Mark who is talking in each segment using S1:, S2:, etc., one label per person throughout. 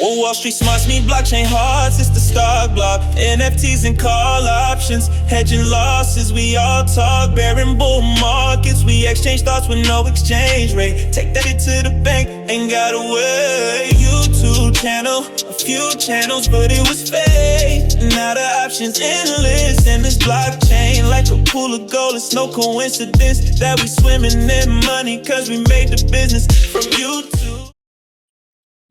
S1: When Wall Street smarts meet blockchain hearts, it's the stock block. NFTs and call options, hedging losses, we all talk. Bearing bull markets, we exchange thoughts with no exchange rate. Take that to the bank, ain't got a way. YouTube channel, a few channels, but it was fake. Now the options endless, and this blockchain like a pool of gold. It's no coincidence that we swimming in money, cause we made the business from YouTube.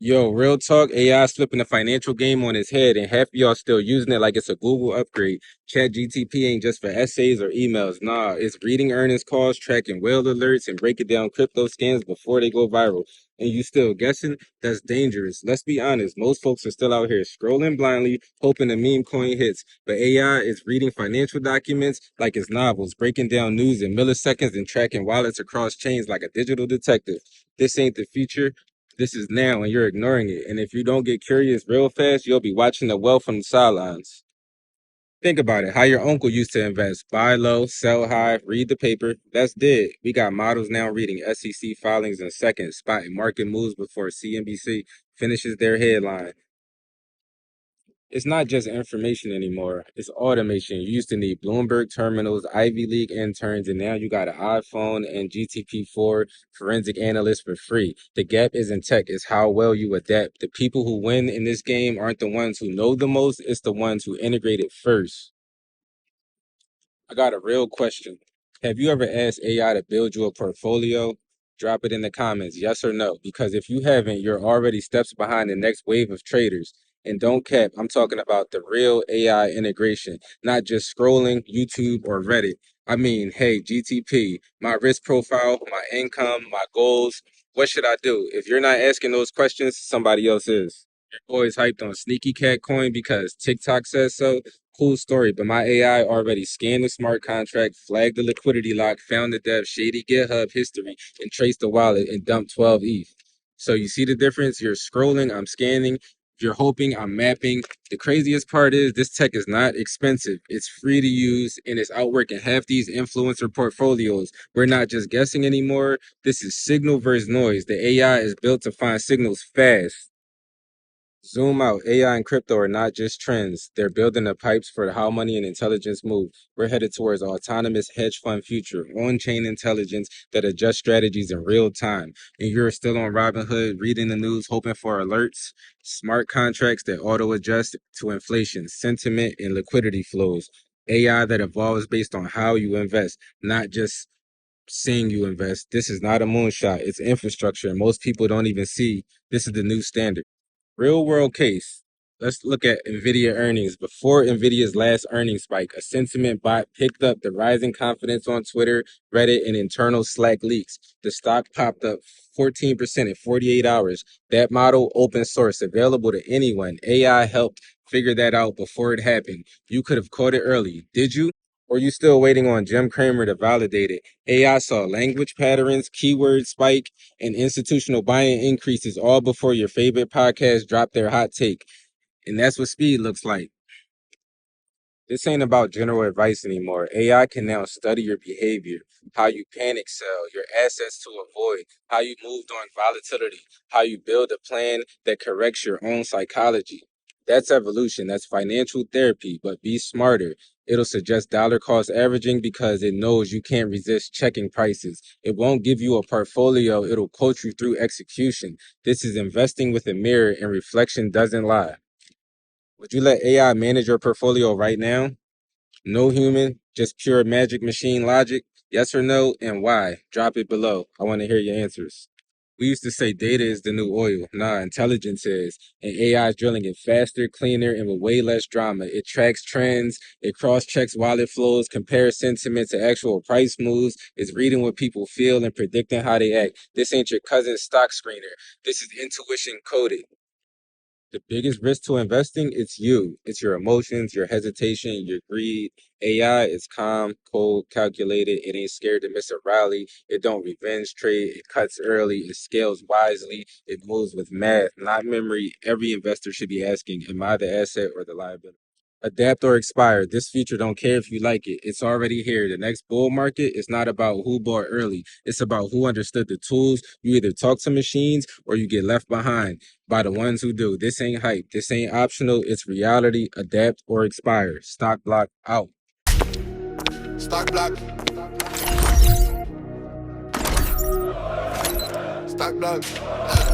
S2: Yo, real talk, AI is flipping the financial game on its head, and half of y'all still using it like it's a Google upgrade. ChatGPT ain't just for essays or emails. Nah, it's reading earnings calls, tracking whale alerts, and breaking down crypto scams before they go viral. And you still guessing? That's dangerous. Let's be honest, most folks are still out here scrolling blindly, hoping the meme coin hits. But AI is reading financial documents like it's novels, breaking down news in milliseconds and tracking wallets across chains like a digital detective. This ain't the future. This is now, and you're ignoring it. And if you don't get curious real fast, you'll be watching the wealth from the sidelines. Think about it. How your uncle used to invest. Buy low, sell high, read the paper. That's dead. We got models now reading SEC filings in seconds, spotting market moves before CNBC finishes their headline. It's not just information anymore. It's automation. You used to need Bloomberg terminals, Ivy League interns, and now you got an iPhone and GTP4 forensic analysts for free. The gap isn't tech, it's how well you adapt. The people who win in this game aren't the ones who know the most, it's the ones who integrate it first. I got a real question. Have you ever asked AI to build you a portfolio? Drop it in the comments, yes or no. Because if you haven't, you're already steps behind the next wave of traders. And don't cap, I'm talking about the real AI integration, not just scrolling YouTube or Reddit. I mean, hey, GTP, my risk profile, my income, my goals. What should I do? If you're not asking those questions, somebody else is. Your boy's hyped on Sneaky Cat Coin because TikTok says so. Cool story, but my AI already scanned the smart contract, flagged the liquidity lock, found the dev, shady GitHub history, and traced the wallet and dumped 12 ETH. So you see the difference? You're scrolling, I'm scanning. You're hoping, I'm mapping. The craziest part is this tech is not expensive. It's free to use and it's outworking half these influencer portfolios. We're not just guessing anymore. This is signal versus noise. The AI is built to find signals fast. Zoom out. AI and crypto are not just trends. They're building the pipes for how money and intelligence move. We're headed towards autonomous hedge fund future, on-chain intelligence that adjusts strategies in real time. And you're still on Robinhood reading the news, hoping for alerts, smart contracts that auto-adjust to inflation, sentiment, and liquidity flows. AI that evolves based on how you invest, not just seeing you invest. This is not a moonshot. It's infrastructure. And most people don't even see this is the new standard. Real world case. Let's look at NVIDIA earnings. Before NVIDIA's last earnings spike, a sentiment bot picked up the rising confidence on Twitter, Reddit, and internal Slack leaks. The stock popped up 14% in 48 hours. That model, open source, available to anyone. AI helped figure that out before it happened. You could have caught it early. Did you? Or you still waiting on Jim Cramer to validate it? AI saw language patterns, keyword spike, and institutional buying increases all before your favorite podcast dropped their hot take. And that's what speed looks like. This ain't about general advice anymore. AI can now study your behavior, how you panic sell, your assets to avoid, how you moved on volatility, how you build a plan that corrects your own psychology. That's evolution. That's financial therapy, but be smarter. It'll suggest dollar cost averaging because it knows you can't resist checking prices. It won't give you a portfolio. It'll coach you through execution. This is investing with a mirror and reflection doesn't lie. Would you let AI manage your portfolio right now? No human, just pure magic machine logic? Yes or no, and why? Drop it below. I want to hear your answers. We used to say data is the new oil. Nah, intelligence is. And AI is drilling it faster, cleaner, and with way less drama. It tracks trends, it cross-checks wallet flows, compares sentiment to actual price moves, it's reading what people feel and predicting how they act. This ain't your cousin's stock screener. This is intuition coded. The biggest risk to investing, it's you. It's your emotions, your hesitation, your greed. AI is calm, cold, calculated. It ain't scared to miss a rally. It don't revenge trade. It cuts early. It scales wisely. It moves with math, not memory. Every investor should be asking, am I the asset or the liability? Adapt or expire. This future don't care if you like it. It's already here. The next bull market is not about who bought early. It's about who understood the tools. You either talk to machines or you get left behind by the ones who do. This ain't hype. This ain't optional. It's reality. Adapt or expire. Stock Block out.
S3: Stock Bloc. Stock Bloc.